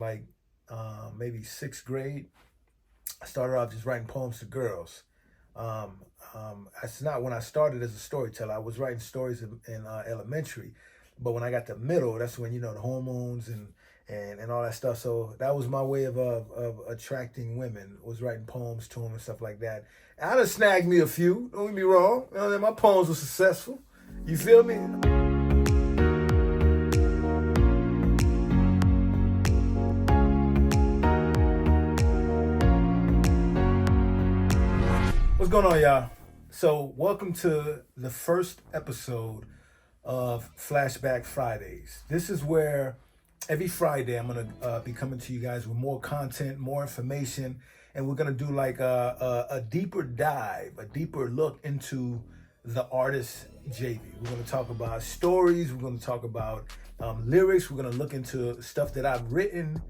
like maybe sixth grade. I started off just writing poems to girls. That's not when I started as a storyteller. I was writing stories in elementary, but when I got to middle, that's when the hormones and all that stuff. So that was my way of attracting women. Was writing poems to them and stuff like that. I done snagged me a few. Don't get me wrong. My poems were successful. You feel me? What's going on, y'all? So, welcome to the first episode of Flashback Fridays. This is where every Friday I'm going to be coming to you guys with more content, more information, and we're going to do like a deeper dive, a deeper look into the artist Javy. We're going to talk about stories, we're going to talk about lyrics, we're going to look into stuff that I've written,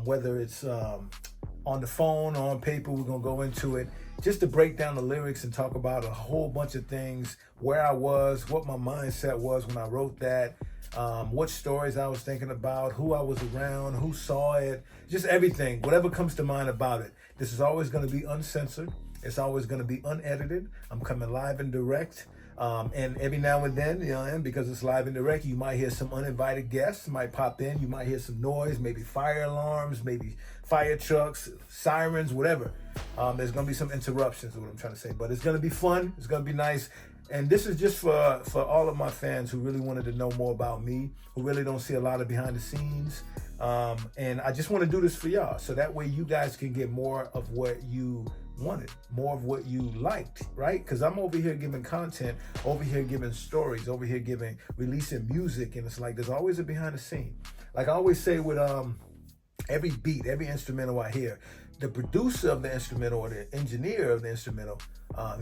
whether it's on the phone or on paper. We're going to go into it just to break down the lyrics and talk about a whole bunch of things, where I was, what my mindset was when I wrote that, what stories I was thinking about, who I was around, who saw it, just everything, whatever comes to mind about it. This is always going to be uncensored. It's always going to be unedited. I'm coming live and direct. And every now and then, and because it's live and direct, you might hear some uninvited guests might pop in. You might hear some noise, maybe fire alarms, maybe fire trucks, sirens, whatever. There's going to be some interruptions is what I'm trying to say. But it's going to be fun. It's going to be nice. And this is just for all of my fans who really wanted to know more about me, who really don't see a lot of behind the scenes. And I just want to do this for y'all. So that way you guys can get more of what you wanted, more of what you liked, right? Because I'm over here giving content, over here giving stories, over here releasing music, and it's like there's always a behind the scene. Like I always say with every beat, every instrumental I hear, the producer of the instrumental or the engineer of the instrumental,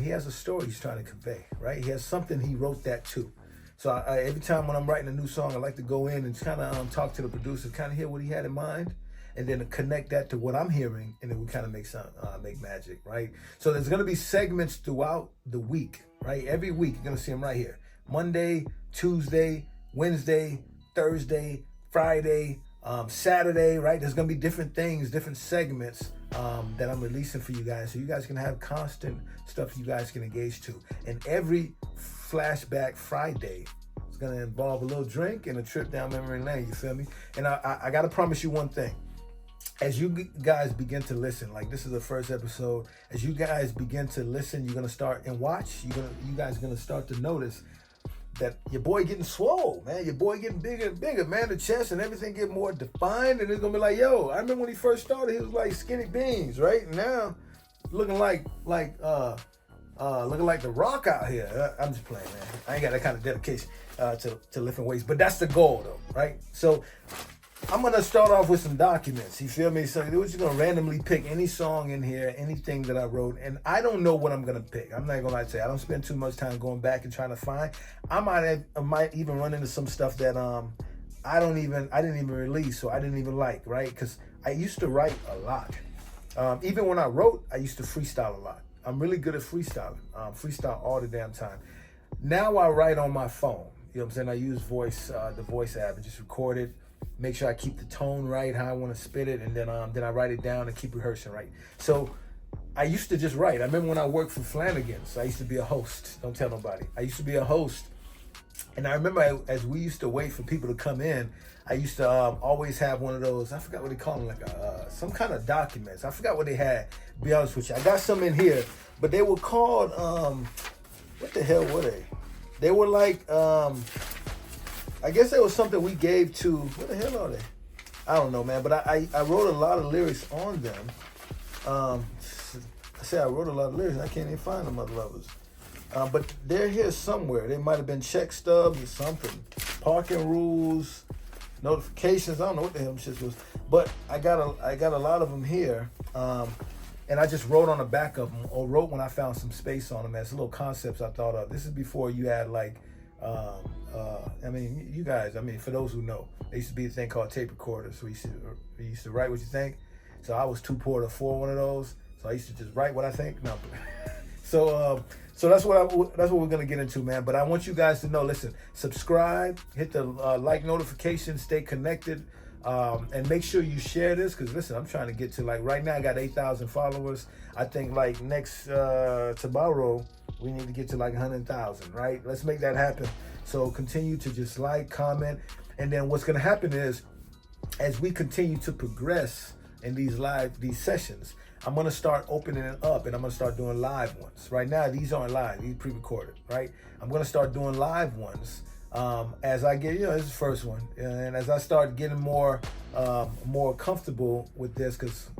he has a story he's trying to convey, right? He has something he wrote that to. So every time when I'm writing a new song, I like to go in and kind of talk to the producer, kind of hear what he had in mind, and then connect that to what I'm hearing, and then we kind of make magic, right? So there's gonna be segments throughout the week, right? Every week you're gonna see them right here: Monday, Tuesday, Wednesday, Thursday, Friday, Saturday, right? There's gonna be different things, different segments that I'm releasing for you guys, so you guys can have constant stuff you guys can engage to. And every Flashback Friday is gonna involve a little drink and a trip down memory lane. You feel me? And I gotta promise you one thing. As you guys begin to listen, like this is the first episode, as you guys begin to listen, you're gonna start and watch. You guys gonna start to notice that your boy getting swole, man. Your boy getting bigger and bigger, man. The chest and everything get more defined, and it's gonna be like, yo, I remember when he first started, he was like skinny beans, right? Now, looking like the Rock out here. I'm just playing, man. I ain't got that kind of dedication to lifting weights, but that's the goal, though, right? So I'm gonna start off with some documents. You feel me? So we're just gonna randomly pick any song in here, anything that I wrote, and I don't know what I'm gonna pick. I'm not gonna lie to you. I don't spend too much time going back and trying to find. I might even run into some stuff that I didn't even release, so I didn't even like, right? Because I used to write a lot. Even when I wrote, I used to freestyle a lot. I'm really good at freestyling. Freestyle all the damn time. Now I write on my phone. You know what I'm saying? I use the voice app, and just record it. Make sure I keep the tone right, how I want to spit it, and then I write it down and keep rehearsing, right? So I used to just write. I remember when I worked for Flanagan's, I used to be a host. Don't tell nobody. I used to be a host. And I remember as we used to wait for people to come in, I used to always have one of those, I forgot what they call them, like some kind of documents. I forgot what they had, to be honest with you. I got some in here, but they were called, what the hell were they? They were like, I guess there was something we gave to, what the hell are they? I don't know, man, but I wrote a lot of lyrics on them. I say I wrote a lot of lyrics, I can't even find them, mother lovers. But they're here somewhere. They might have been check stubs or something. Parking rules, notifications, I don't know what the hell shit was. But I got a lot of them here. And I just wrote on the back of them, or wrote when I found some space on them as little concepts I thought of. This is before you had like, you guys, for those who know, there used to be a thing called tape recorders. So we used to write what you think. So I was too poor to afford one of those. So I used to just write what I think. No. So that's what we're gonna get into, man. But I want you guys to know. Listen, subscribe, hit the like notification, stay connected. And make sure you share this, because listen, I'm trying to get to, like, right now I got 8,000 followers. I think like next tomorrow we need to get to like 100,000, right? Let's make that happen. So continue to just like, comment, and then what's going to happen is, as we continue to progress in these sessions, I'm going to start opening it up, and I'm going to start doing live ones. Right now, these aren't live, these pre-recorded, right? I'm going to start doing live ones as I get, this is the first one. And as I start getting more comfortable with this, because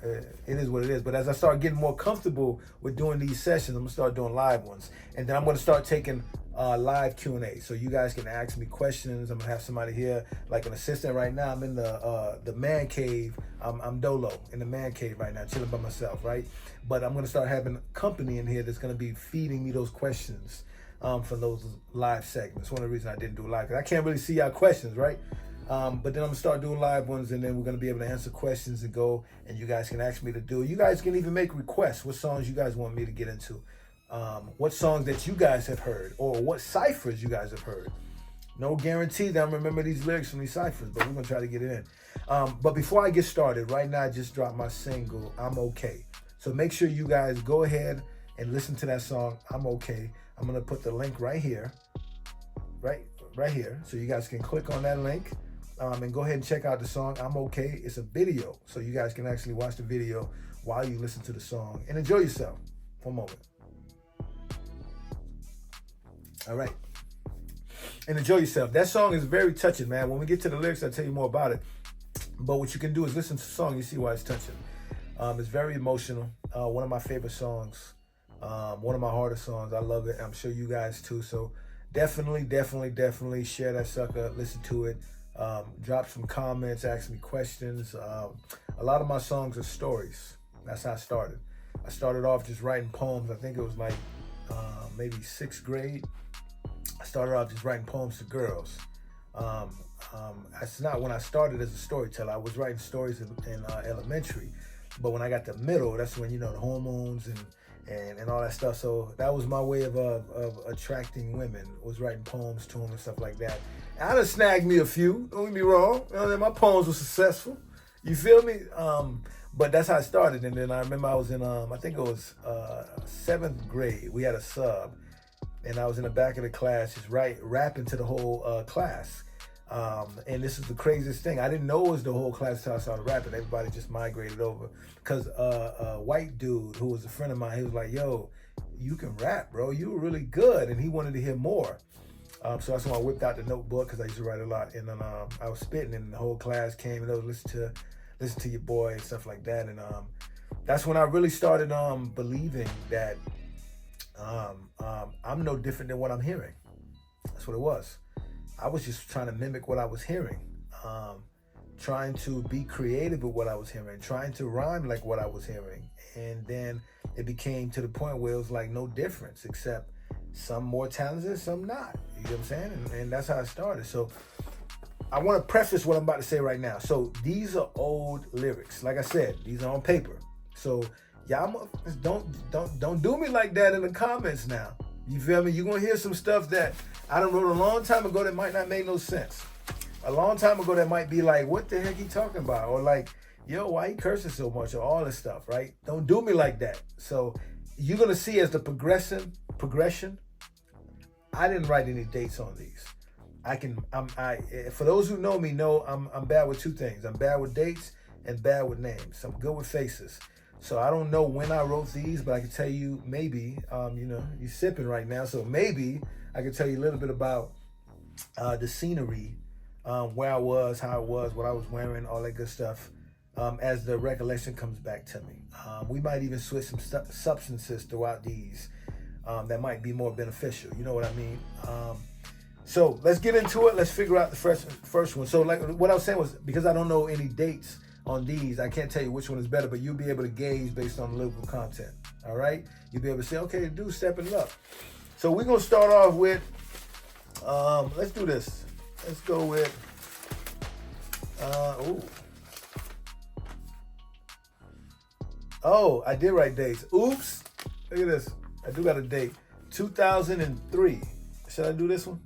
it is what it is. But as I start getting more comfortable with doing these sessions, I'm going to start doing live ones. And then I'm going to start taking live Q&A, so you guys can ask me questions. I'm gonna have somebody here, like an assistant. Right now I'm in the man cave. I'm dolo in the man cave right now, chilling by myself, right? But I'm gonna start having company in here that's gonna be feeding me those questions for those live segments. One of the reasons I didn't do live, because I can't really see y'all questions, right? But then I'm gonna start doing live ones, and then we're gonna be able to answer questions and go, and you guys can ask me to do. You guys can even make requests, what songs you guys want me to get into. What songs that you guys have heard, or what ciphers you guys have heard. No guarantee that I'm remember these lyrics from these ciphers, but we're gonna try to get it in. But before I get started, right now I just dropped my single, I'm Okay. So make sure you guys go ahead and listen to that song, I'm Okay. I'm gonna put the link right here, right here, so you guys can click on that link and go ahead and check out the song, I'm Okay. It's a video, so you guys can actually watch the video while you listen to the song and enjoy yourself. One moment. All right, and enjoy yourself. That song is very touching, man. When we get to the lyrics, I'll tell you more about it. But what you can do is listen to the song. You see why it's touching. It's very emotional. One of my favorite songs. One of my hardest songs. I love it. I'm sure you guys too. So definitely share that sucker. Listen to it. Drop some comments. Ask me questions. A lot of my songs are stories. That's how I started. I started off just writing poems. I think it was like maybe 6th grade. I started off just writing poems to girls. That's not when I started as a storyteller. I was writing stories in elementary, but when I got to middle, that's when, the hormones and all that stuff. So that was my way of attracting women, was writing poems to them and stuff like that. I done snagged me a few, don't get me wrong. My poems were successful. You feel me? But that's how I started. And then I remember I was in, I think it was 7th grade. We had a sub. And I was in the back of the class just rapping to the whole class. And this is the craziest thing. I didn't know it was the whole class until I started rapping. Everybody just migrated over. Because a white dude who was a friend of mine, he was like, yo, you can rap, bro. You were really good. And he wanted to hear more. So that's when I whipped out the notebook, because I used to write a lot. And then I was spitting, and the whole class came and they would listen to your boy and stuff like that. And that's when I really started believing that I'm no different than what I'm hearing. That's what it was. I was just trying to mimic what I was hearing, trying to be creative with what I was hearing, trying to rhyme like what I was hearing. And then it became to the point where it was like no difference, except some more talented, some not. You know what I'm saying? And that's how it started. So I want to preface what I'm about to say right now. So these are old lyrics. Like I said, these are on paper. So y'all don't do me like that in the comments now. You feel me? You're going to hear some stuff that I done wrote a long time ago that might not make no sense. A long time ago that might be like, what the heck he talking about? Or like, yo, why he cursing so much? Or all this stuff, right? Don't do me like that. So you're going to see as the progression, I didn't write any dates on these. For those who know me, know I'm bad with two things. I'm bad with dates and bad with names. I'm good with faces. So I don't know when I wrote these, but I can tell you maybe, you're sipping right now, so maybe I can tell you a little bit about the scenery, where I was, how it was, what I was wearing, all that good stuff, as the recollection comes back to me. We might even switch some substances throughout these that might be more beneficial. You know what I mean? So let's get into it. Let's figure out the first one. So like what I was saying was, because I don't know any dates on these, I can't tell you which one is better, but you'll be able to gauge based on the lyrical content. All right? You'll be able to say, okay, the dude's stepping up. So we're going to start off with, let's do this. Let's go with, oh, I did write dates. Oops. Look at this. I do got a date. 2003. Should I do this one?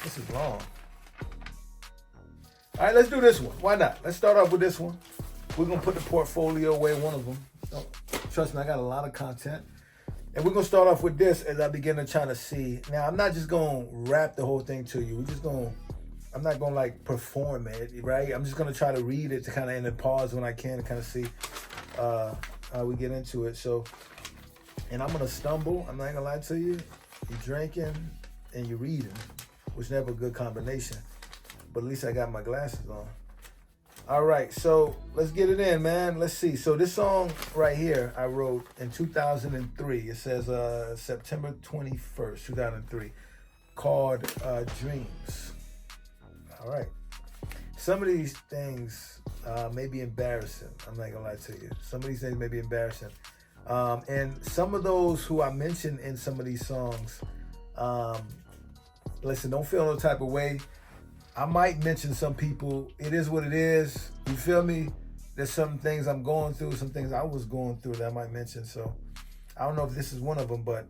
This is long. All right, let's do this one. Why not? Let's start off with this one. We're going to put the portfolio away, one of them. Trust me, I got a lot of content. And we're going to start off with this as I begin to try to see. Now, I'm not just going to rap the whole thing to you. I'm not going to like perform it, right? I'm just going to try to read it to kind of end and pause when I can to kind of see how we get into it. So, and I'm going to stumble. I'm not going to lie to you. You're drinking and you're reading, which is never a good combination. But at least I got my glasses on. All right, so let's get it in, man. Let's see. So this song right here I wrote in 2003. It says September 21st, 2003, called Dreams. All right. Some of these things may be embarrassing. I'm not going to lie to you. Some of these things may be embarrassing. And some of those who I mentioned in some of these songs, listen, don't feel no type of way. I might mention some people. It is what it is. You feel me? There's some things I'm going through, some things I was going through that I might mention. So I don't know if this is one of them, but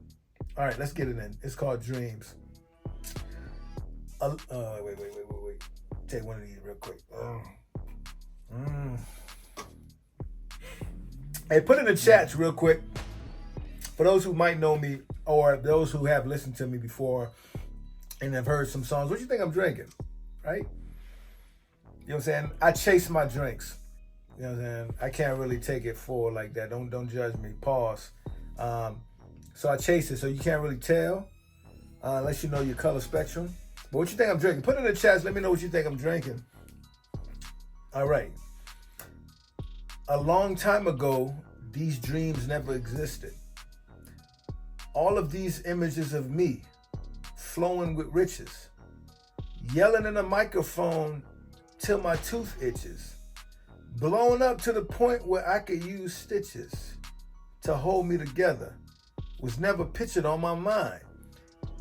all right, let's get it in. It's called Dreams. Wait. Take one of these real quick. Hey, put in the chats real quick. For those who might know me or those who have listened to me before and have heard some songs, what you think I'm drinking? Right? You know what I'm saying? I chase my drinks. You know what I'm saying? I can't really take it forward like that. Don't judge me. Pause. So I chase it, so you can't really tell unless you know your color spectrum. But what you think I'm drinking? Put it in the chats. Let me know what you think I'm drinking. All right. A long time ago, these dreams never existed. All of these images of me flowing with riches, yelling in a microphone till my tooth itches, blown up to the point where I could use stitches to hold me together, was never pictured on my mind.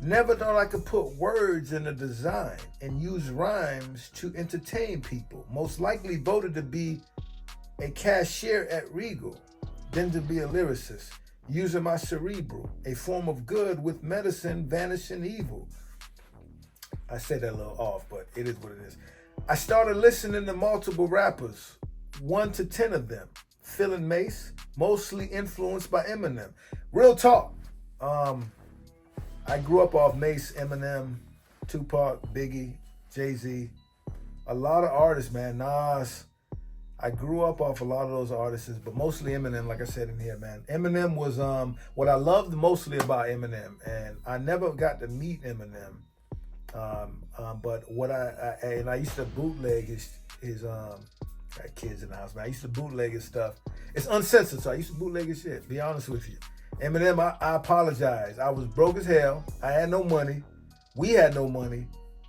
Never thought I could put words in a design and use rhymes to entertain people. Most likely voted to be a cashier at Regal, then to be a lyricist, using my cerebral, a form of good with medicine, vanishing evil. I said that a little off, but it is what it is. I started listening to multiple rappers, 1 to 10 of them, feeling Mace, mostly influenced by Eminem. Real talk. I grew up off Mace, Eminem, Tupac, Biggie, Jay-Z, a lot of artists, man. Nas. I grew up off a lot of those artists, but mostly Eminem, like I said in here, man. Eminem was what I loved mostly about Eminem, and I never got to meet Eminem. But what I used to bootleg his got kids in the house, man. I used to bootleg his stuff. It's uncensored, so I used to bootleg his shit. Be honest with you, Eminem. I apologize. I was broke as hell. I had no money. We had no money.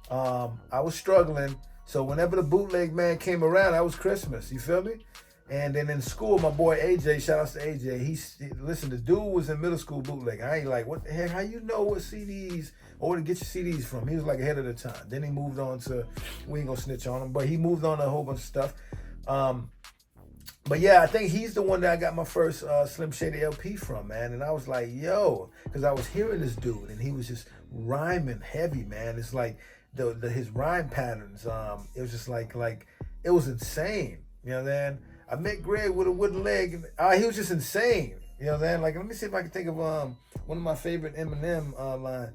I was struggling. So whenever the bootleg man came around, that was Christmas. You feel me? And then in school, my boy AJ, shout out to AJ. Listen, the dude was in middle school bootleg. I ain't like, what the heck? How you know what CDs or where to get your CDs from? He was like ahead of the time. Then he moved on to, we ain't gonna snitch on him, but he moved on to a whole bunch of stuff. But yeah, I think he's the one that I got my first Slim Shady LP from, man. And I was like, yo, because I was hearing this dude and he was just rhyming heavy, man. It's like his rhyme patterns. It was just like it was insane. You know what I'm saying? I met Greg with a wooden leg, and he was just insane. You know what I'm saying? Like, let me see if I can think of one of my favorite Eminem line.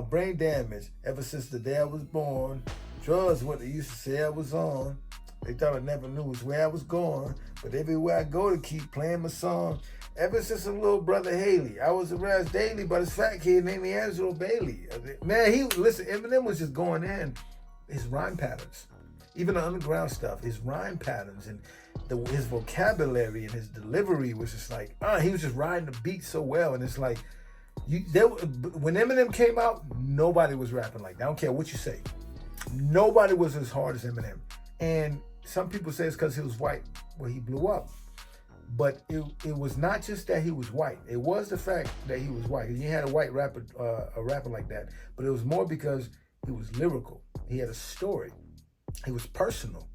Brain damage. Ever since the day I was born, drugs what they used to say I was on. They thought I never knew which way I was going, but everywhere I go to keep playing my song. Ever since a little brother Haley, I was harassed daily by this fat kid named Angelo Bailey. Man, listen, Eminem was just going in. His rhyme patterns, even the underground stuff, his rhyme patterns and his vocabulary and his delivery was just like, he was just riding the beat so well. And it's like, when Eminem came out, nobody was rapping like that. I don't care what you say. Nobody was as hard as Eminem. And some people say it's because he was white. Well, he blew up. But it was not just that he was white. It was the fact that he was white. You had a white rapper, a rapper like that. But it was more because he was lyrical. He had a story. He was personal.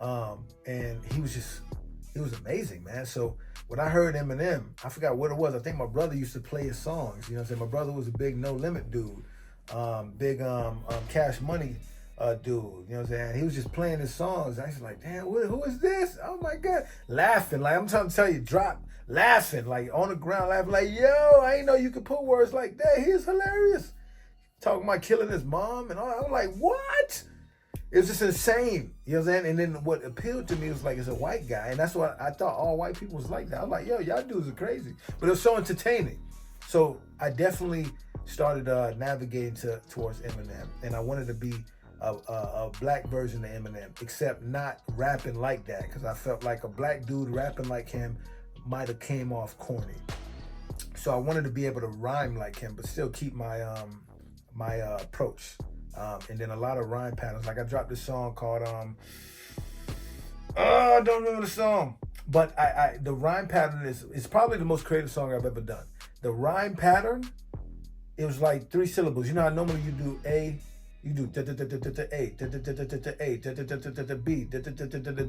And he was amazing, man. So when I heard Eminem, I forgot what it was. I think my brother used to play his songs. You know what I'm saying? My brother was a big No Limit dude. Big Cash Money dude. You know what I'm saying? He was just playing his songs. I was like, damn, who is this? Oh my God. Laughing. Like, I'm trying to tell you, drop. Laughing. Like, on the ground, laughing. Like, yo, I didn't know you could put words like that. He's hilarious. Talking about killing his mom and all. I'm like, what? It was just insane. You know what I'm saying? And then what appealed to me was like, it's a white guy. And that's what I thought all white people was like that. I was like, yo, y'all dudes are crazy. But it was so entertaining. So I definitely started navigating towards Eminem. And I wanted to be a black version of Eminem, except not rapping like that, because I felt like a black dude rapping like him might have came off corny. So I wanted to be able to rhyme like him, but still keep my approach. And then a lot of rhyme patterns. Like I dropped this song called I don't remember the song, but the rhyme pattern is probably the most creative song I've ever done. The rhyme pattern, it was like 3 syllables. You know how normally you do A, you do A, B,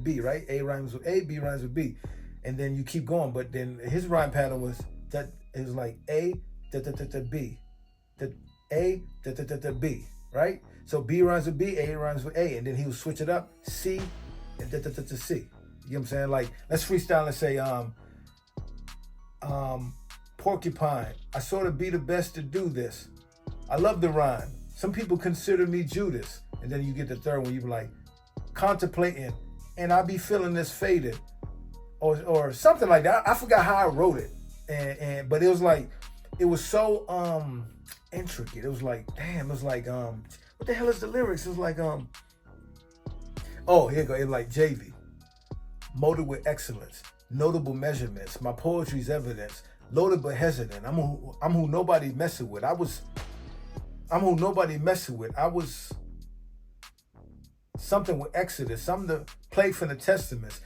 B, right? A rhymes with A, B rhymes with B, and then you keep going. But then his rhyme pattern was that it was like A, B, A, B, right? So B rhymes with B, A rhymes with A, and then he would switch it up, C, and C. You know what I'm saying? Like, let's freestyle and say, porcupine, I sort of be the best to do this. I love the rhyme. Some people consider me Judas. And then you get the third one, you be like, contemplating, and I be feeling this faded. Or something like that. I forgot how I wrote it. But it was like, it was so intricate. It was like, damn, it was like, what the hell is the lyrics? It was like, oh, here you go. It was like Javy. Molded with excellence, notable measurements. My poetry's evidence. Loaded but hesitant. I'm who nobody messing with. I'm who nobody messing with. I was something with Exodus. I'm the plague from the Testaments.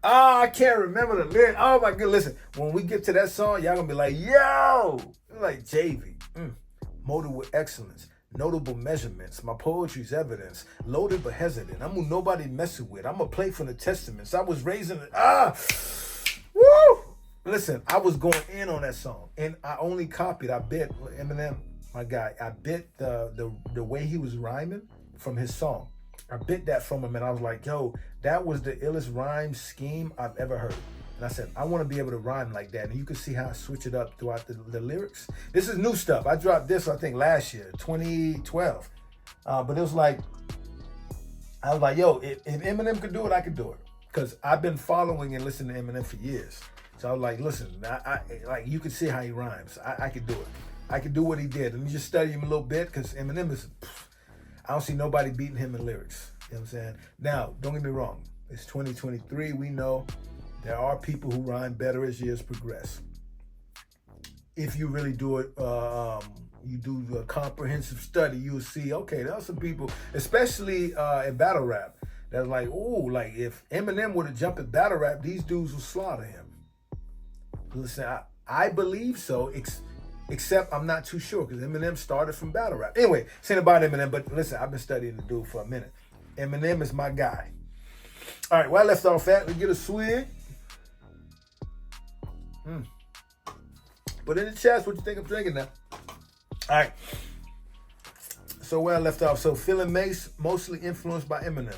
I can't remember the lyric. Oh my God, listen. When we get to that song, y'all gonna be like, yo, like Javy. Molded with excellence. Notable measurements. My poetry's evidence. Loaded but hesitant. I'm who nobody messing with. I'm a plague from the Testaments. I was raised in woo! Listen, I was going in on that song, and I only copied. I bit Eminem, my guy. I bit the way he was rhyming from his song. I bit that from him, and I was like, yo, that was the illest rhyme scheme I've ever heard. And I said, I want to be able to rhyme like that. And you can see how I switch it up throughout the lyrics. This is new stuff. I dropped this, I think, last year, 2012. But it was like, I was like, yo, if Eminem could do it, I could do it. Because I've been following and listening to Eminem for years. So I was like, listen, I like, you can see how he rhymes. I could do it. I could do what he did. Let me just study him a little bit, because Eminem is, I don't see nobody beating him in lyrics. You know what I'm saying? Now, don't get me wrong. It's 2023. We know there are people who rhyme better as years progress. If you really do it, you do a comprehensive study, you'll see, okay, there are some people, especially in battle rap, that's like, ooh, like if Eminem were to jump in battle rap, these dudes will slaughter him. Listen, I believe so, except I'm not too sure, because Eminem started from battle rap. Anyway, saying about Eminem, but listen, I've been studying the dude for a minute. Eminem is my guy. All right, where I left off at, we get a swig. Put in the chat what you think I'm drinking now. All right. So where I left off. So feeling mostly influenced by Eminem.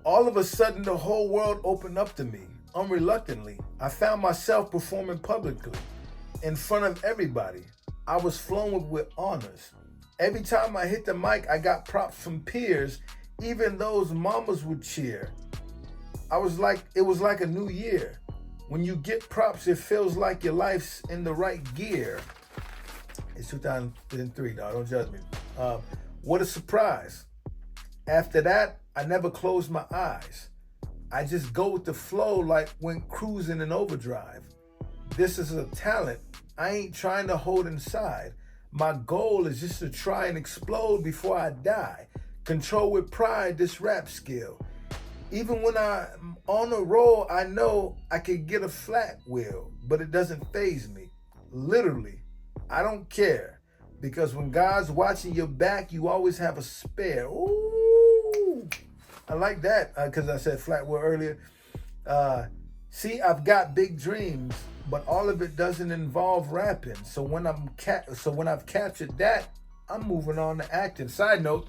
All of a sudden, the whole world opened up to me. Unreluctantly, I found myself performing publicly in front of everybody. I was flown with honors. Every time I hit the mic, I got props from peers. Even those mamas would cheer. It was like a new year. When you get props, it feels like your life's in the right gear. It's 2003, dog. Don't judge me. What a surprise. After that, I never closed my eyes. I just go with the flow like when cruising in overdrive. This is a talent I ain't trying to hold inside. My goal is just to try and explode before I die. Control with pride this rap skill. Even when I'm on a roll, I know I could get a flat wheel, but it doesn't faze me. Literally, I don't care. Because when God's watching your back, you always have a spare. Ooh, I like that, because I said flat wheel earlier. See, I've got big dreams, but all of it doesn't involve rapping. So when I've captured that, I'm moving on to acting. Side note,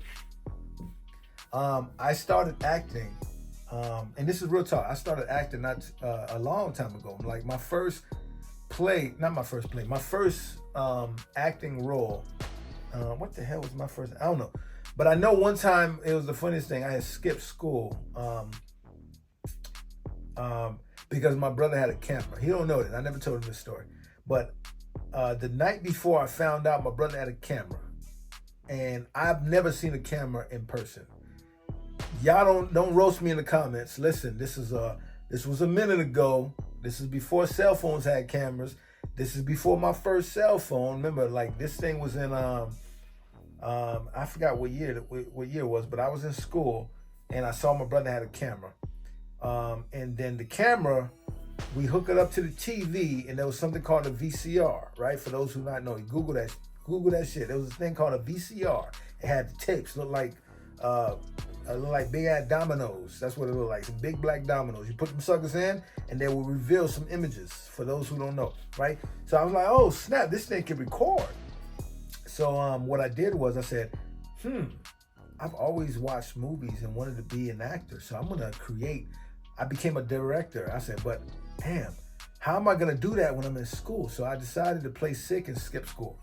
I started acting, and this is real talk. I started acting not a long time ago. Like my first acting role. What the hell was my first? I don't know. But I know one time it was the funniest thing. I had skipped school because my brother had a camera. He don't know that. I never told him this story. But the night before I found out my brother had a camera, and I've never seen a camera in person. Y'all don't roast me in the comments. Listen, this was a minute ago. This is before cell phones had cameras. This is before my first cell phone. Remember, like this thing was in I forgot what year it was, but I was in school and I saw my brother had a camera. And then the camera, we hook it up to the TV, and there was something called a VCR, right? For those who not know, Google that shit. There was a thing called a VCR. It had the tapes, looked like big ass dominoes. That's what it looked like, some big black dominoes. You put them suckers in, and they will reveal some images for those who don't know, right? So I was like, oh snap, this thing can record. So what I did was I said, I've always watched movies and wanted to be an actor, so I'm gonna create. I became a director. I said, but damn, how am I gonna do that when I'm in school? So I decided to play sick and skip school.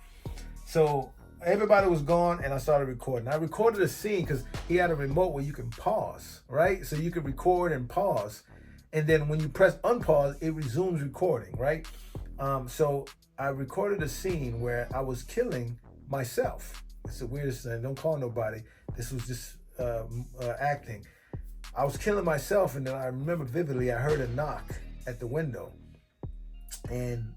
So everybody was gone and I started recording. I recorded a scene because he had a remote where you can pause, right? So you can record and pause. And then when you press unpause, it resumes recording, right? So I recorded a scene where I was killing myself. It's the weirdest thing. Don't call nobody. This was just acting. I was killing myself, and then I remember vividly I heard a knock at the window, and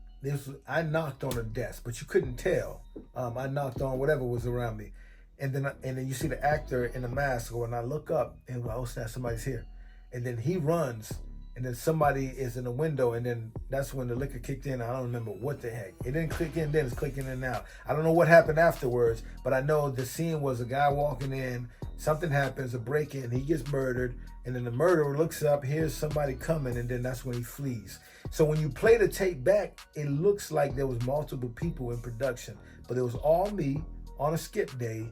I knocked on a desk, but you couldn't tell. I knocked on whatever was around me, and then you see the actor in the mask, and I look up and oh snap, somebody's here, and then he runs, and then somebody is in the window, and then that's when the liquor kicked in. I don't remember what the heck. It didn't click in then, it's clicking in now. I don't know what happened afterwards, but I know the scene was a guy walking in, something happens, a break-in, he gets murdered, and then the murderer looks up, here's somebody coming, and then that's when he flees. So when you play the tape back, it looks like there was multiple people in production, but it was all me on a skip day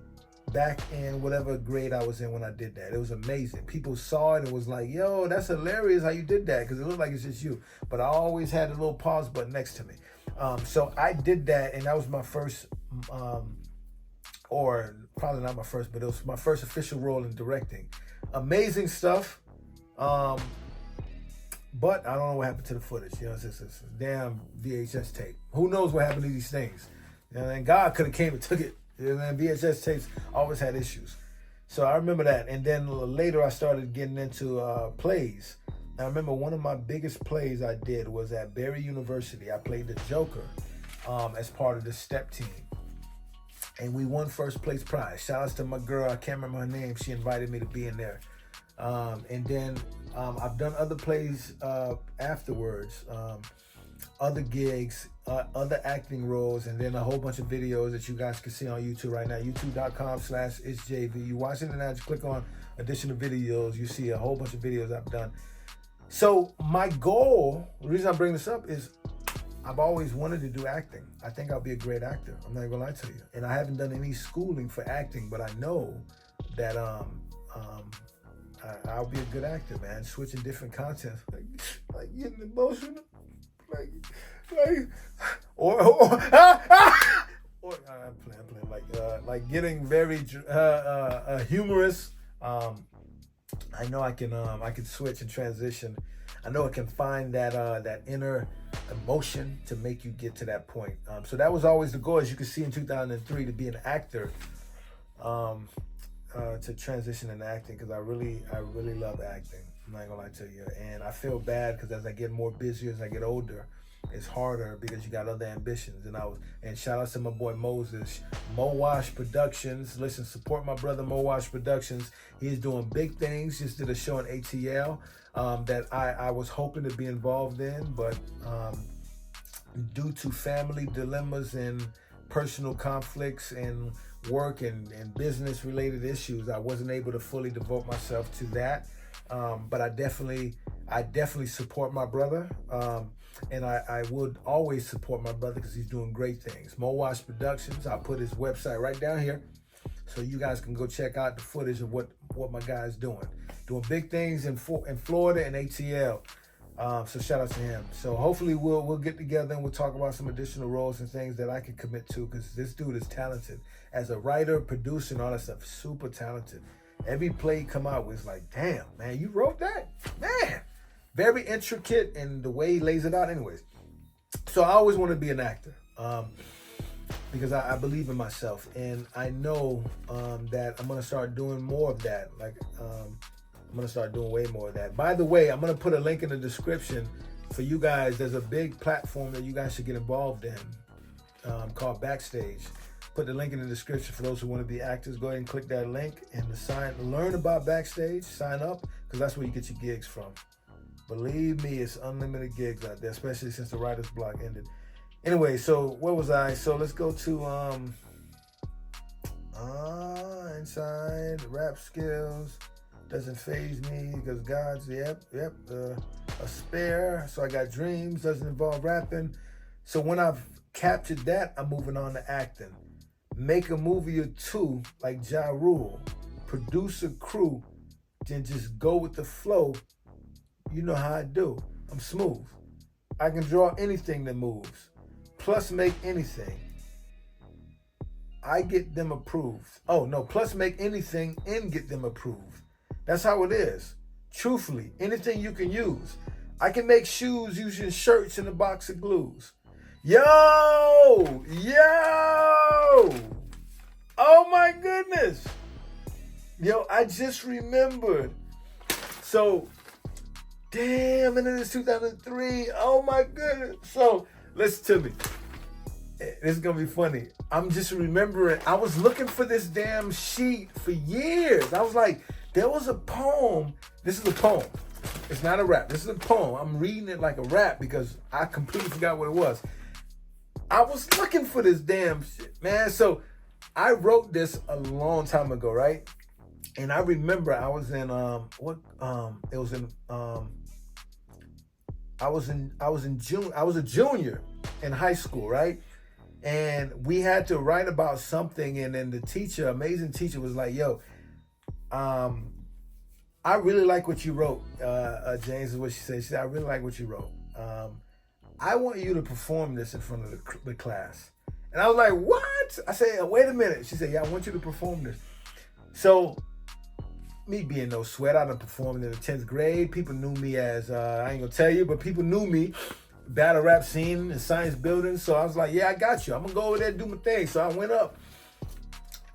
back in whatever grade I was in when I did that. It was amazing. People saw it and was like, yo, that's hilarious how you did that, because it looked like it's just you. But I always had a little pause button next to me. So I did that, and that was my first, or probably not my first, but it was my first official role in directing. Amazing stuff. But I don't know what happened to the footage. You know, it's a damn VHS tape. Who knows what happened to these things? You know, and God could have came and took it. You know, and VHS tapes always had issues. So I remember that. And then later I started getting into plays. I remember one of my biggest plays I did was at Barry University. I played the Joker as part of the step team. And we won first place prize. Shout outs to my girl, I can't remember her name. She invited me to be in there. And then I've done other plays afterwards, other gigs, other acting roles, and then a whole bunch of videos that you guys can see on YouTube right now, youtube.com/itsjavy. You watch it and now just click on additional videos. You see a whole bunch of videos I've done. So my goal, the reason I bring this up is I've always wanted to do acting. I think I'll be a great actor. I'm not gonna lie to you. And I haven't done any schooling for acting, but I know that I'll be a good actor, man. Switching different content, like getting emotional, or I'm playing, like getting very humorous. I know I can switch and transition. I know I can find that inner emotion to make you get to that point. So that was always the goal, as you can see in 2003, to be an actor, to transition into acting, because I really love acting. I'm not gonna lie to you. And I feel bad because as I get more busy, as I get older, it's harder because you got other ambitions. And shout out to my boy Moses, Mowash Productions. Listen, support my brother Mowash Productions. He's doing big things. Just did a show in ATL that I was hoping to be involved in, but due to family dilemmas and personal conflicts and work and business related issues, I wasn't able to fully devote myself to that. But I definitely I definitely support my brother. And I would always support my brother because he's doing great things. Mowash Productions, I'll put his website right down here so you guys can go check out the footage of what my guy's doing. Doing big things in Florida and ATL. So shout out to him. So hopefully we'll get together and we'll talk about some additional roles and things that I can commit to, because this dude is talented. As a writer, producer, and all that stuff, super talented. Every play he come out with is like, damn, man, you wrote that? Man. Very intricate in the way he lays it out anyways. So I always want to be an actor because I believe in myself. And I know that I'm going to start doing more of that. Like, I'm going to start doing way more of that. By the way, I'm going to put a link in the description for you guys. There's a big platform that you guys should get involved in called Backstage. Put the link in the description for those who want to be actors. Go ahead and click that link and learn about Backstage. Sign up, because that's where you get your gigs from. Believe me, it's unlimited gigs out there, especially since the writer's block ended. Anyway, so where was I? So let's go to inside rap skills. Doesn't faze me because God's a spare. So I got dreams. Doesn't involve rapping. So when I've captured that, I'm moving on to acting. Make a movie or two like Ja Rule. Produce a crew. Then just go with the flow. You know how I do. I'm smooth. I can draw anything that moves. Plus make anything. I get them approved. Oh, no. Plus make anything and get them approved. That's how it is. Truthfully, anything you can use. I can make shoes using shirts and a box of glues. Yo! Oh, my goodness. Yo, I just remembered. So... damn, and it is 2003. Oh my goodness. So, listen to me. This is going to be funny. I'm just remembering, I was looking for this damn sheet for years. I was like, there was a poem. This is a poem. It's not a rap. This is a poem. I'm reading it like a rap because I completely forgot what it was. I was looking for this damn shit, man. So, I wrote this a long time ago, right? And I remember I was in, I was a junior in high school, right? And we had to write about something, and then the teacher, amazing teacher, was like, yo, I really like what you wrote, James, is what she said. She said, I really like what you wrote. I want you to perform this in front of the class. And I was like, what? I said, wait a minute. She said, yeah, I want you to perform this. So, me being no sweat, I done performed in the 10th grade. People knew me as, I ain't gonna tell you, but people knew me. Battle rap scene in science building. So I was like, yeah, I got you. I'm gonna go over there and do my thing. So I went up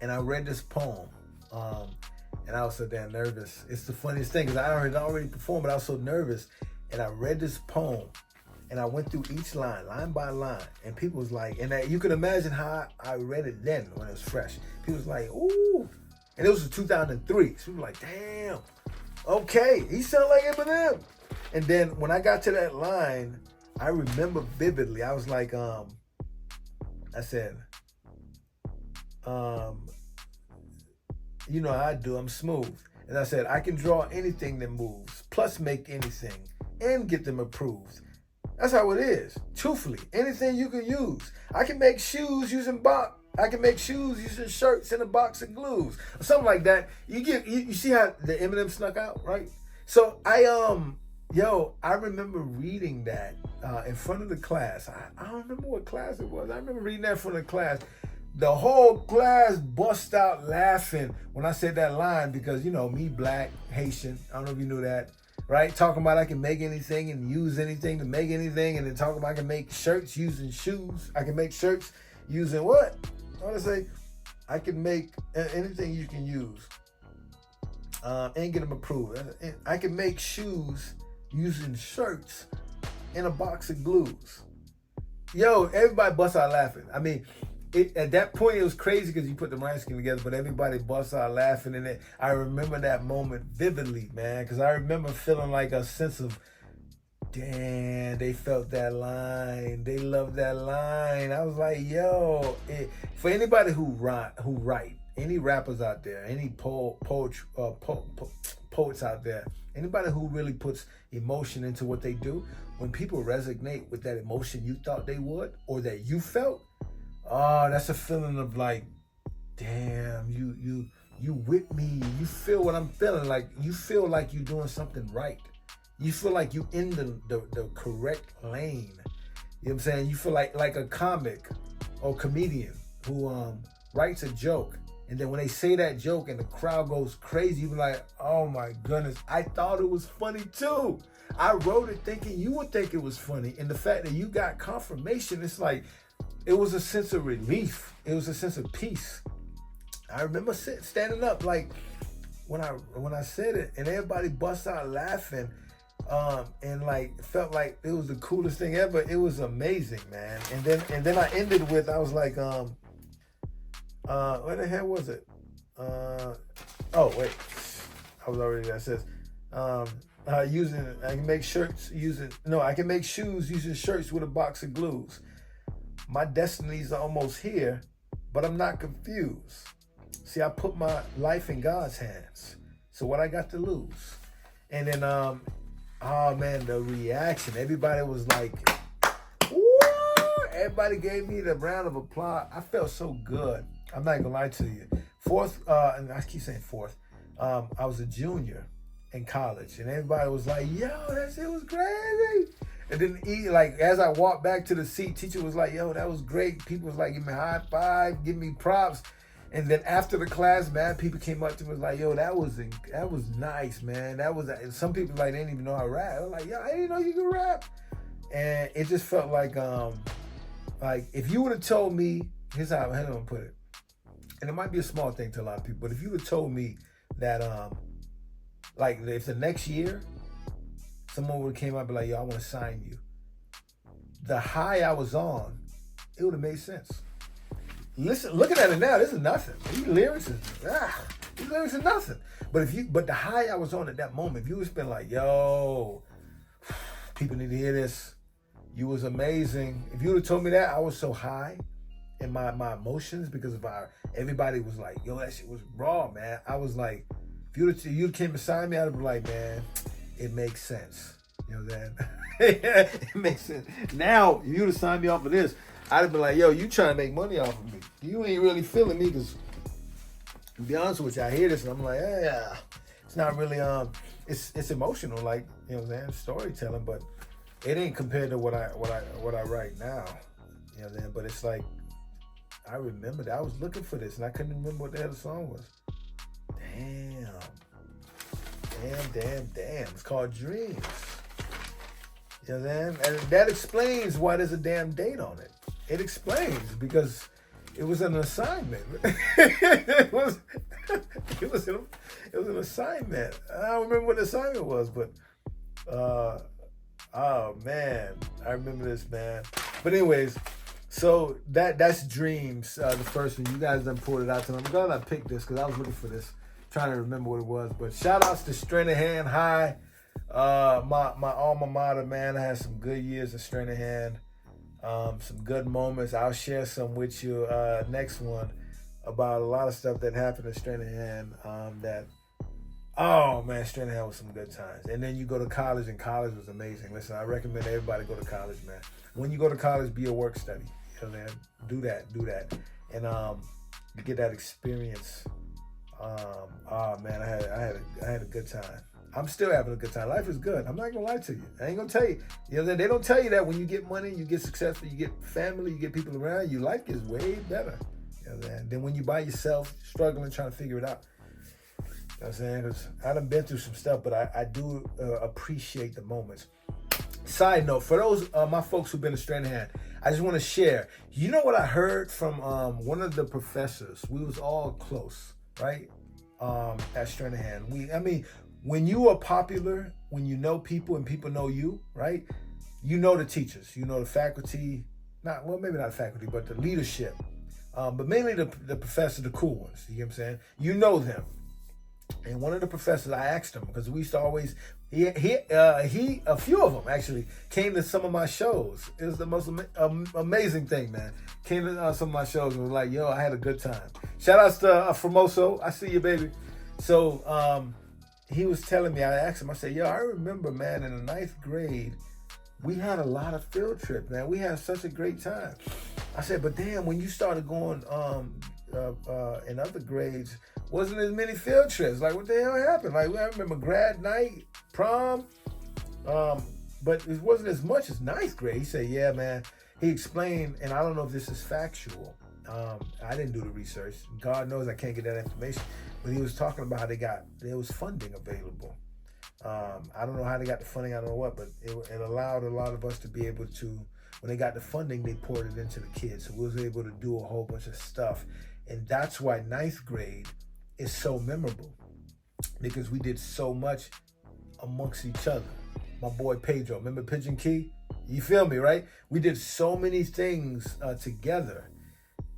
and I read this poem. And I was so damn nervous. It's the funniest thing because I had already performed, but I was so nervous. And I read this poem and I went through each line by line. And people was like, and you can imagine how I read it then when it was fresh. People was like, ooh. And it was in 2003. So we were like, damn, okay, he sound like Eminem. And then when I got to that line, I remember vividly, I was like, I said, you know how I do, I'm smooth. And I said, I can draw anything that moves, plus make anything, and get them approved. That's how it is, truthfully. Anything you can use. I can make shoes using shirts and a box of glues, or something like that. You see how the Eminem snuck out, right? So I remember reading that in front of the class. I don't remember what class it was. I remember reading that in front of the class. The whole class bust out laughing when I said that line because, you know, me, black, Haitian. I don't know if you knew that, right? Talking about I can make anything and use anything to make anything, and then talking about I can make shirts using shoes. I can make shirts using what? I want to say I can make anything you can use and get them approved. I can make shoes using shirts and a box of glues. Yo, everybody bust out laughing. I mean, at that point, it was crazy because you put the rhyme scheme together, but everybody bust out laughing. And I remember that moment vividly, man, because I remember feeling like a sense of, damn, they felt that line. They loved that line. I was like, yo, for anybody who write any rappers out there, any poets out there, anybody who really puts emotion into what they do, when people resonate with that emotion you thought they would or that you felt, that's a feeling of like, damn, you with me. You feel what I'm feeling. Like, you feel like you're doing something right. You feel like you in the correct lane. You know what I'm saying? You feel like a comic or comedian who writes a joke, and then when they say that joke and the crowd goes crazy, you be like, oh my goodness, I thought it was funny too. I wrote it thinking you would think it was funny, and the fact that you got confirmation, it's like, it was a sense of relief. It was a sense of peace. I remember standing up, like, when I said it, and everybody bust out laughing, and like felt like it was the coolest thing ever. It was amazing, man. And then I ended with, I was like, where the hell was it? Oh wait, I was already there. It says, I can make shoes using shirts with a box of glues. My destinies are almost here, but I'm not confused. See, I put my life in God's hands. So what I got to lose? And then, oh man, the reaction. Everybody was like, woo! Everybody gave me the round of applause. I felt so good. I'm not gonna lie to you. And I keep saying fourth. I was a junior in college, and everybody was like, yo, that shit was crazy. And then, like, as I walked back to the seat, teacher was like, yo, that was great. People was like, give me a high five, give me props. And then after the class, man, people came up to me and was like, yo, that was nice, man. Some people like, they didn't even know how to rap. I was like, yo, I didn't know you could rap. And it just felt like if you would have told me, here's how I'm gonna put it. And it might be a small thing to a lot of people, but if you would have told me that, like, if the next year, someone would have came up and be like, yo, I want to sign you. The high I was on, it would have made sense. Listen, looking at it now, this is nothing. These lyrics is nothing. But the high I was on at that moment, if you was been like, yo, people need to hear this. You was amazing. If you would have told me that, I was so high in my emotions because of everybody was like, yo, that shit was raw, man. I was like, if you came beside me, I'd be like, man, it makes sense. You know what I'm saying? It makes sense. Now, if you would have signed me off of this, I'd have been like, yo, you trying to make money off of me. You ain't really feeling me, because to be honest with you, I hear this and I'm like, yeah, it's not really, it's emotional, like, you know what I'm saying, storytelling, but it ain't compared to what I write now. You know what I'm saying? But it's like, I remember that I was looking for this and I couldn't remember what the hell the song was. Damn. It's called Dreams. You know what I'm saying? And that explains why there's a damn date on it. It explains, because it was an assignment. it was an assignment. I don't remember what the assignment was, but oh man, I remember this, man. But anyways, so that's Dreams, the first one. You guys done pulled it out to me. I'm glad I picked this because I was looking for this, trying to remember what it was. But shout outs to Stranahan High, my alma mater, man. I had some good years at Stranahan. Some good moments. I'll share some with you next one about a lot of stuff that happened at Stranahan oh man, Stranahan was some good times. And then you go to college, and college was amazing. Listen, I recommend everybody go to college, man. When you go to college, be a work study. You know, man, do that. And you get that experience. Oh man, I had a good time. I'm still having a good time. Life is good. I'm not gonna lie to you. I ain't gonna tell you. You know, they don't tell you that when you get money, you get successful, you get family, you get people around you, life is way better. You know, than when you by yourself, struggling, trying to figure it out. You know what I'm saying? Because I done been through some stuff, but I do appreciate the moments. Side note, for those my folks who've been to Stranahan, I just want to share. You know what I heard from one of the professors? We was all close, right? At Stranahan. When you are popular, when you know people and people know you, right? You know the teachers, you know the faculty, maybe not the faculty, but the leadership. But mainly the professors, the cool ones, you get what I'm saying? You know them. And one of the professors, I asked him, because we used to always, a few of them actually came to some of my shows. It was the most amazing thing, man. Came to some of my shows and was like, yo, I had a good time. Shout outs to Formoso. I see you, baby. So he was telling me, I asked him, I said, yo, I remember, man, in the ninth grade, we had a lot of field trips, man. We had such a great time. I said, but damn, when you started going in other grades, wasn't as many field trips. Like, what the hell happened? Like, I remember grad night, prom, but it wasn't as much as ninth grade. He said, yeah, man. He explained, and I don't know if this is factual. I didn't do the research. God knows I can't get that information. But he was talking about how there was funding available. I don't know how they got the funding, I don't know what, but it allowed a lot of us to be able to, when they got the funding, they poured it into the kids. So we was able to do a whole bunch of stuff. And that's why ninth grade is so memorable, because we did so much amongst each other. My boy Pedro, remember Pigeon Key? You feel me, right? We did so many things together.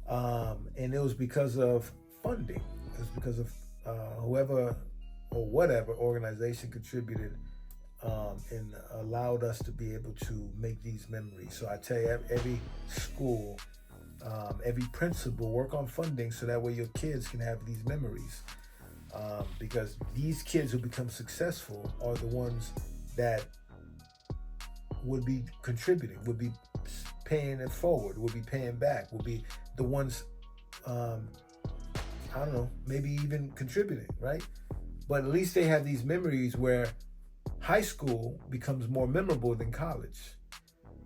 And it was because of funding. It was because of whoever or whatever organization contributed and allowed us to be able to make these memories. So I tell you, every school, every principal, work on funding so that way your kids can have these memories. Because these kids who become successful are the ones that would be contributing, would be paying it forward, would be paying back, would be the ones, I don't know, maybe even contributing, right? But at least they have these memories where high school becomes more memorable than college.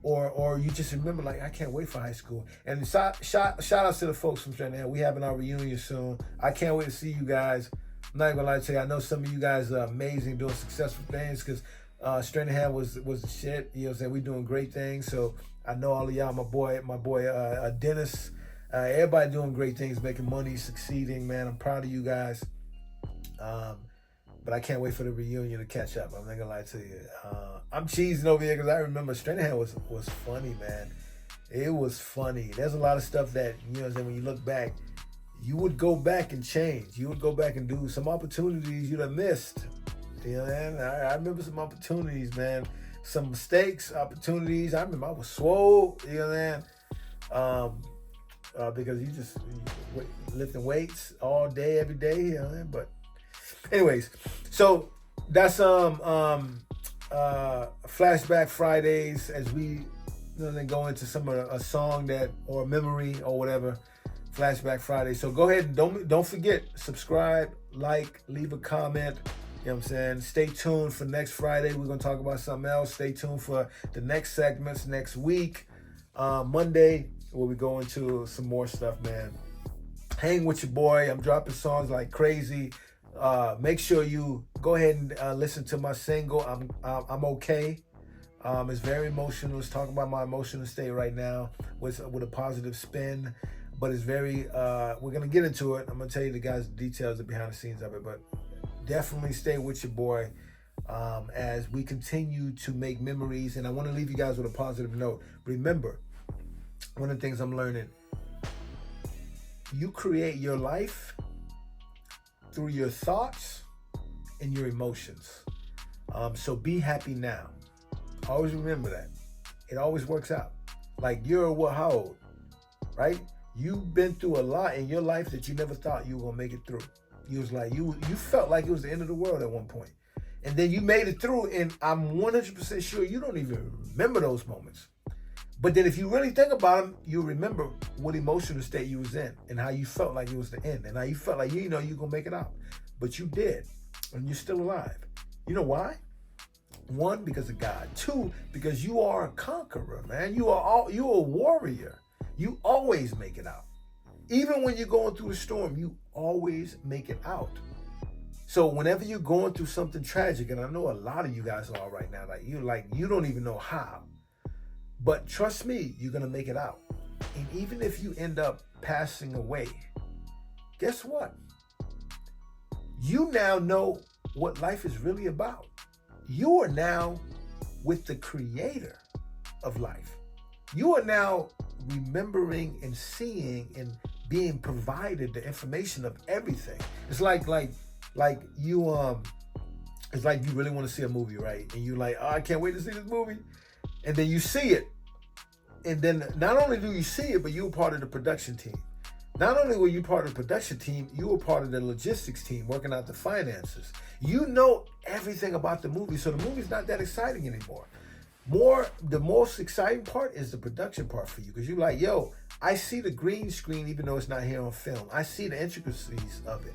Or you just remember, like, I can't wait for high school. And shout outs to the folks from Straight Ahead. We having our reunion soon. I can't wait to see you guys. I'm not gonna lie to you, I know some of you guys are amazing, doing successful things, because Straight Ahead was the shit. You know what I'm saying? We're doing great things. So I know all of y'all, my boy Dennis, everybody doing great things, making money, succeeding, man. I'm proud of you guys. But I can't wait for the reunion to catch up. I'm not gonna lie to you. I'm cheesing over here because I remember Straight Ahead was funny, man. It was funny. There's a lot of stuff that, you know what I'm saying, when you look back, you would go back and change. You would go back and do some opportunities you'd have missed. You know, man, I remember some opportunities, man. Some mistakes, opportunities. I remember I was swole, you know, man. Because you lifting weights all day, every day, you know, man. But anyways, so that's Flashback Fridays, as we then go into some of a song that, or a memory or whatever. Flashback Friday. So go ahead and don't forget, subscribe, like, leave a comment. You know what I'm saying? Stay tuned for next Friday. We're going to talk about something else. Stay tuned for the next segments next week. Monday, we'll be going to some more stuff, man. Hang with your boy. I'm dropping songs like crazy. Make sure you go ahead and listen to my single, I'm Okay. It's very emotional. It's talking about my emotional state right now with a positive spin. But it's very, we're going to get into it. I'm going to tell you the guys' details, the behind the scenes of it. But definitely stay with your boy as we continue to make memories. And I want to leave you guys with a positive note. Remember, one of the things I'm learning, you create your life through your thoughts and your emotions. So be happy now. Always remember that. It always works out. Like, you're how old, right? You've been through a lot in your life that you never thought you were gonna make it through. You was like, you felt like it was the end of the world at one point. And then you made it through, and I'm 100% sure you don't even remember those moments. But then if you really think about them, you'll remember what emotional state you was in and how you felt like it was the end and how you felt like, you know, you're gonna make it out. But you did, and you're still alive. You know why? One, because of God. Two, because you are a conqueror, man. You're a warrior. You always make it out. Even when you're going through a storm, you always make it out. So whenever you're going through something tragic, and I know a lot of you guys are right now, you don't even know how. But trust me, you're gonna make it out. And even if you end up passing away, guess what? You now know what life is really about. You are now with the creator of life. You are now remembering and seeing and being provided the information of everything. It's like like it's like you really want to see a movie, right? And you're like, oh, I can't wait to see this movie. And then you see it. And then not only do you see it, but you were part of the production team. Not only were you part of the production team, you were part of the logistics team working out the finances. You know everything about the movie, so the movie's not that exciting anymore. The most exciting part is the production part for you, because you're like, yo, I see the green screen even though it's not here on film. I see the intricacies of it,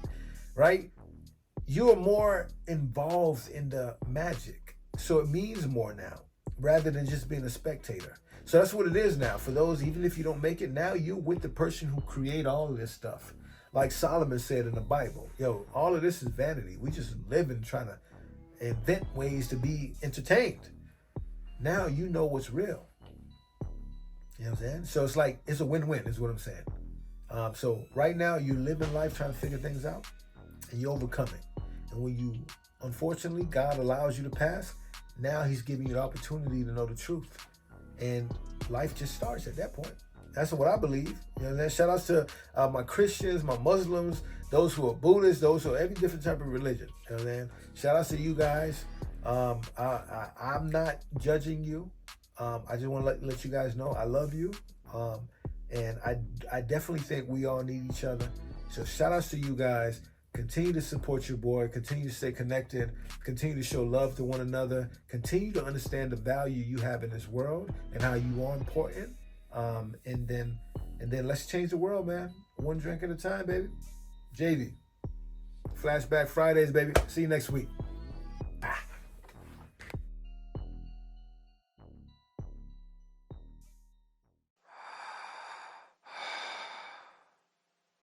right? You are more involved in the magic, so it means more now, rather than just being a spectator. So that's what it is now. For those, even if you don't make it, now you're with the person who create all of this stuff. Like Solomon said in the Bible, yo, all of this is vanity. We just living trying to invent ways to be entertained. Now you know what's real. You know what I'm saying? So it's like, it's a win-win is what I'm saying. So right now you're living life trying to figure things out, and you're overcoming. And when you, unfortunately, God allows you to pass, now he's giving you the opportunity to know the truth. And life just starts at that point. That's what I believe. You know what I'm saying? Shout outs to my Christians, my Muslims, those who are Buddhists, those who are every different type of religion. You know what I'm saying? Shout outs to you guys. I'm not judging you. I just want to let you guys know I love you. And I definitely think we all need each other. So shout outs to you guys. Continue to support your boy. Continue to stay connected. Continue to show love to one another. Continue to understand the value you have in this world and how you are important. And then let's change the world, man. One drink at a time, baby. Javy. Flashback Fridays, baby. See you next week.